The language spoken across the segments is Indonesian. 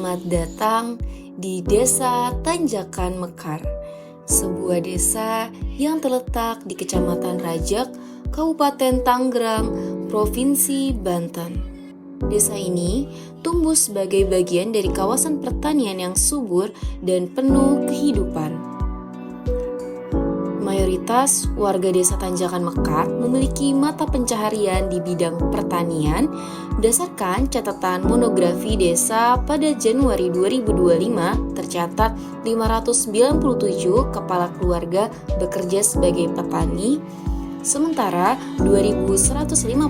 Selamat datang di Desa Tanjakan Mekar, sebuah desa yang terletak di Kecamatan Rajak, Kabupaten Tangerang, Provinsi Banten. Desa ini tumbuh sebagai bagian dari kawasan pertanian yang subur dan penuh kehidupan. Mayoritas warga desa Tanjakan Mekar memiliki mata pencaharian di bidang pertanian berdasarkan catatan monografi desa pada Januari 2025 tercatat 597 kepala keluarga bekerja sebagai petani, sementara 2156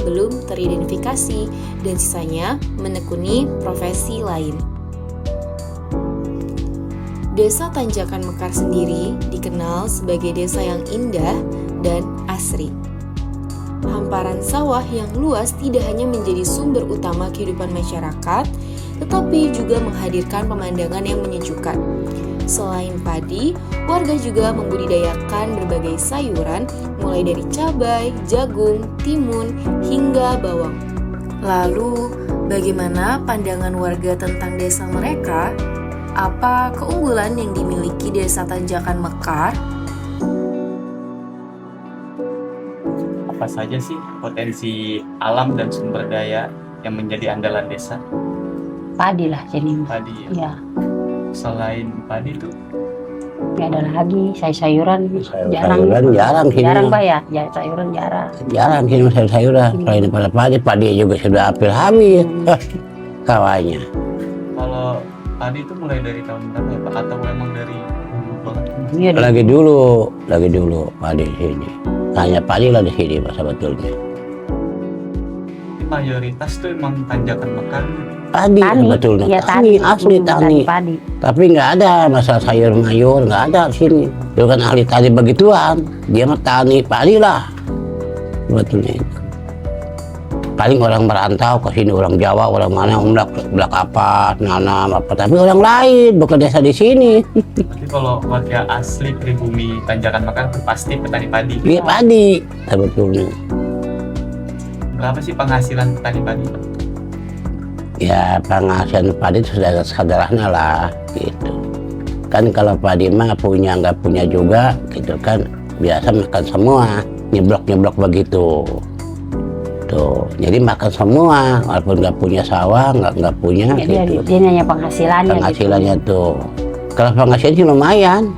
belum teridentifikasi dan sisanya menekuni profesi lain. Desa Tanjakan Mekar sendiri dikenal sebagai desa yang indah dan asri. Hamparan sawah yang luas tidak hanya menjadi sumber utama kehidupan masyarakat, tetapi juga menghadirkan pemandangan yang menyejukkan. Selain padi, warga juga membudidayakan berbagai sayuran, mulai dari cabai, jagung, timun, hingga bawang. Lalu, bagaimana pandangan warga tentang desa mereka? Apa keunggulan yang dimiliki desa Tanjakan Mekar? Apa saja sih potensi alam dan sumber daya yang menjadi andalan desa? Padi lah sini. Padi Ya, Selain padi itu nggak ada lagi sayuran Jarang sini. jarang Pak ya, sayuran jarang. Jarang sini sayuran. Selain pada padi juga sudah hampir habis. Sawahnya. kalau padi itu mulai dari tahun berapa ya Pak? Atau emang dari dulu banget? Iya, Lagi dulu padi di sini. Hanya padi lah di sini Pak sebetulnya. Jadi mayoritas tuh emang Tanjakan Mekar. Padi sebetulnya. Ya, Tani asli tani. Padi. Tapi nggak ada masalah sayur mayur, nggak ada di sini. Itu kan ahli tani begituan. Dia mah tani padi lah. Sebetulnya itu. Paling orang merantau ke sini, orang Jawa, orang mana, belak apa, nanam apa. Tapi orang lain bukan desa di sini. Tapi kalau warga asli pribumi Tanjakan Mekar itu pasti petani padi. Dia padi sebetulnya. Berapa sih penghasilan petani padi Pak? Ya penghasilan padi itu sudah sederhana lah gitu. Kan kalau padi mah punya nggak punya juga gitu kan, biasa makan semua, nyeblok begitu. Tuh, jadi makan semua walaupun nggak punya sawah, nggak punya Jadi gitu. dia nanya penghasilannya. Penghasilannya tuh. Kalau penghasilan sih lumayan.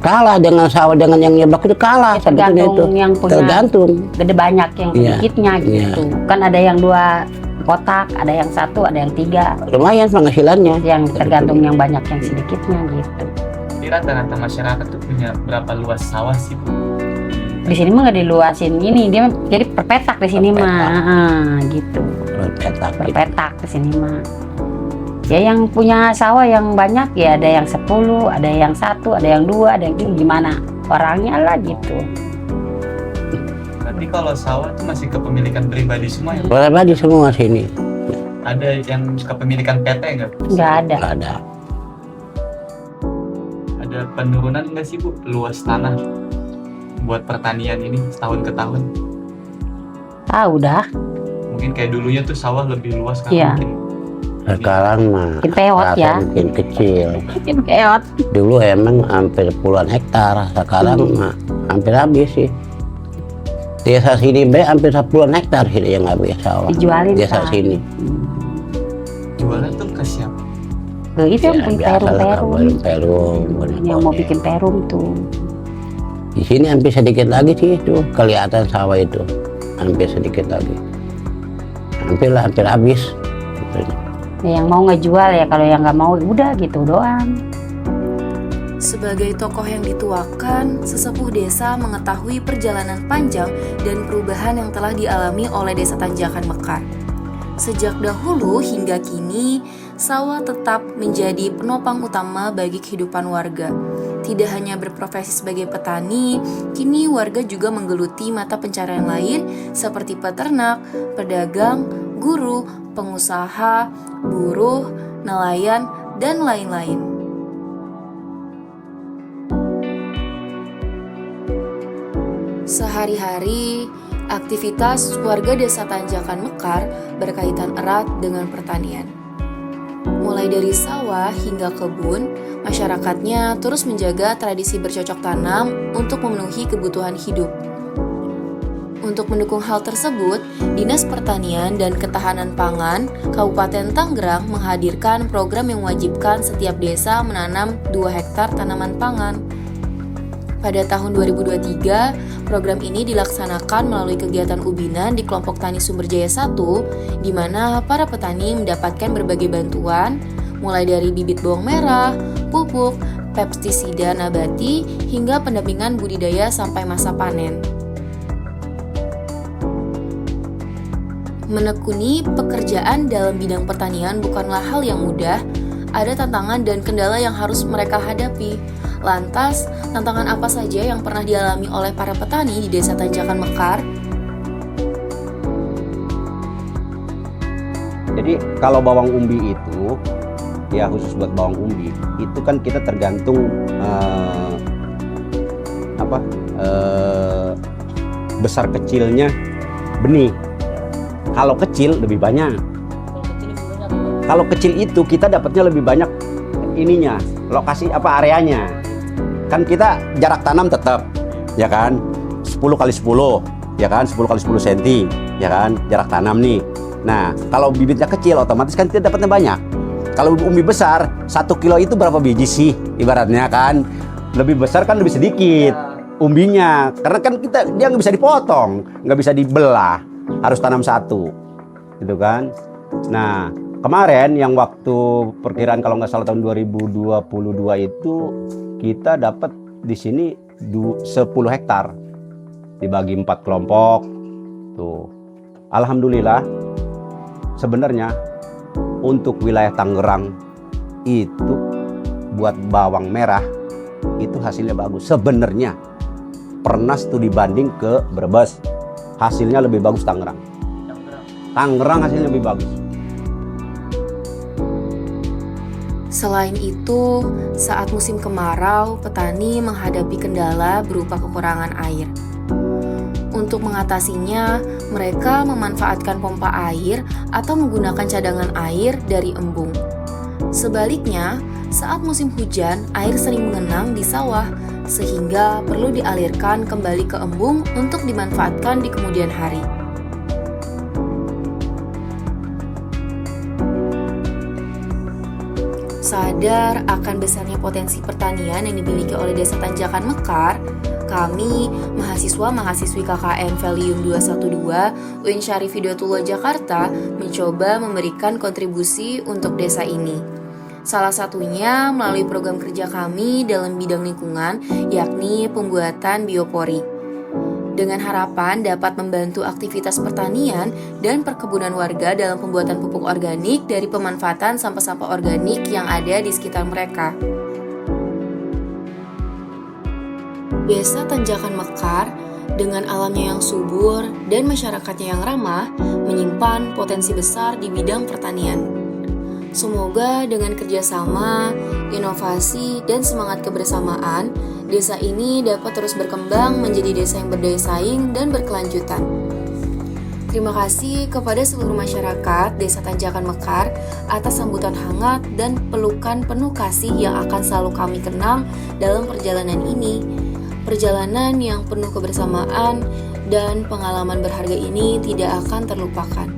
Kalah dengan sawah, dengan yang nyeblok itu kalah Ya, sebetulnya itu. tergantung yang punya Tergantung. gede banyak yang Iya, sedikitnya gitu. Kan ada yang 2 kotak, ada yang 1, ada yang 3. Lumayan penghasilannya. Yang tergantung yang banyak yang sedikitnya gitu. Jadi rata-rata masyarakat tuh punya berapa luas sawah sih Bu? Di sini mah nggak diluasin ini, dia jadi perpetak di sini Perpetak. mah, gitu. Petak gitu. Perpetak di sini mah. Ya yang punya sawah yang banyak ya ada yang 10, ada yang 1, ada yang 2, ada yang gimana orangnya lah gitu. Berarti kalau sawah itu masih kepemilikan pribadi semua ya? Pribadi semua sini. Ada yang kepemilikan PT nggak? Nggak ada. Nggak ada. Ada penurunan nggak sih Bu luas tanah buat pertanian ini setahun ke tahun? Tahu dah. Mungkin kayak dulunya tuh sawah lebih luas kan? Iya. Mungkin Sekarang mah Makin peot rata ya. mungkin kecil. Mungkin keot. Dulu emang hampir puluhan hektar, sekarang mah hampir habis sih. Desa sini be hampir 10 hektar sini yang habis sawah. Dijualin Desa Pak. sini. jualan tuh ke siapa? Tuh, itu yang punya perum-perum. Perum. Yang mau bikin perum tuh. Di sini hampir sedikit lagi sih itu kelihatan sawah itu. Hampir sedikit lagi. Hampir habis. Ya, yang mau ngejual ya, kalau yang nggak mau udah gitu doang. Sebagai tokoh yang dituakan, sesepuh desa mengetahui perjalanan panjang dan perubahan yang telah dialami oleh desa Tanjakan Mekar. Sejak dahulu hingga kini, sawah tetap menjadi penopang utama bagi kehidupan warga. Tidak hanya berprofesi sebagai petani, kini warga juga menggeluti mata pencarian lain seperti peternak, pedagang, guru, pengusaha, buruh, nelayan, dan lain-lain. Sehari-hari, aktivitas warga desa Tanjakan Mekar berkaitan erat dengan pertanian. Mulai dari sawah hingga kebun, masyarakatnya terus menjaga tradisi bercocok tanam untuk memenuhi kebutuhan hidup. Untuk mendukung hal tersebut, Dinas Pertanian dan Ketahanan Pangan Kabupaten Tangerang menghadirkan program yang mewajibkan setiap desa menanam 2 hektar tanaman pangan. Pada tahun 2023, program ini dilaksanakan melalui kegiatan ubinan di kelompok Tani Sumberjaya 1, di mana para petani mendapatkan berbagai bantuan, mulai dari bibit bawang merah, pupuk, pestisida nabati, hingga pendampingan budidaya sampai masa panen. Menekuni pekerjaan dalam bidang pertanian bukanlah hal yang mudah, ada tantangan dan kendala yang harus mereka hadapi. Lantas, tantangan apa saja yang pernah dialami oleh para petani di Desa Tanjakan Mekar? Jadi kalau bawang umbi itu, ya khusus buat bawang umbi, itu kan kita tergantung besar kecilnya benih. Kalau kecil lebih banyak. Kalau kecil itu kita dapatnya lebih banyak ininya, lokasi areanya. Kan kita jarak tanam tetap, ya kan? 10 kali 10, ya kan? 10 kali 10 cm, ya kan? Jarak tanam nih. Nah, kalau bibitnya kecil otomatis kan kita dapatnya banyak. Kalau umbi besar, 1 kilo itu berapa biji sih? Ibaratnya kan lebih besar kan lebih sedikit umbinya. Karena kan dia nggak bisa dipotong, nggak bisa dibelah. Harus tanam 1, gitu kan. Nah, kemarin yang waktu perkiraan kalau nggak salah tahun 2022 itu kita dapat di sini 10 hektar dibagi 4 kelompok. Tuh, alhamdulillah. Sebenarnya untuk wilayah Tangerang itu buat bawang merah itu hasilnya bagus. Sebenarnya pernah studi banding ke Brebes. Hasilnya lebih bagus Tangerang. Tangerang hasilnya lebih bagus. Selain itu, saat musim kemarau, petani menghadapi kendala berupa kekurangan air. Untuk mengatasinya, mereka memanfaatkan pompa air atau menggunakan cadangan air dari embung. Sebaliknya, saat musim hujan, air sering mengenang di sawah, sehingga perlu dialirkan kembali ke embung untuk dimanfaatkan di kemudian hari. Sadar akan besarnya potensi pertanian yang dimiliki oleh Desa Tanjakan Mekar, kami, mahasiswa-mahasiswi KKN Valium 212 UIN Syarif Hidayatullah Jakarta, mencoba memberikan kontribusi untuk desa ini. Salah satunya melalui program kerja kami dalam bidang lingkungan, yakni pembuatan biopori. Dengan harapan dapat membantu aktivitas pertanian dan perkebunan warga dalam pembuatan pupuk organik dari pemanfaatan sampah-sampah organik yang ada di sekitar mereka. Desa Tanjakan Mekar dengan alamnya yang subur dan masyarakatnya yang ramah menyimpan potensi besar di bidang pertanian. Semoga dengan kerjasama, inovasi, dan semangat kebersamaan, desa ini dapat terus berkembang menjadi desa yang berdaya saing dan berkelanjutan. Terima kasih kepada seluruh masyarakat Desa Tanjakan Mekar atas sambutan hangat dan pelukan penuh kasih yang akan selalu kami kenang dalam perjalanan ini. Perjalanan yang penuh kebersamaan dan pengalaman berharga ini tidak akan terlupakan.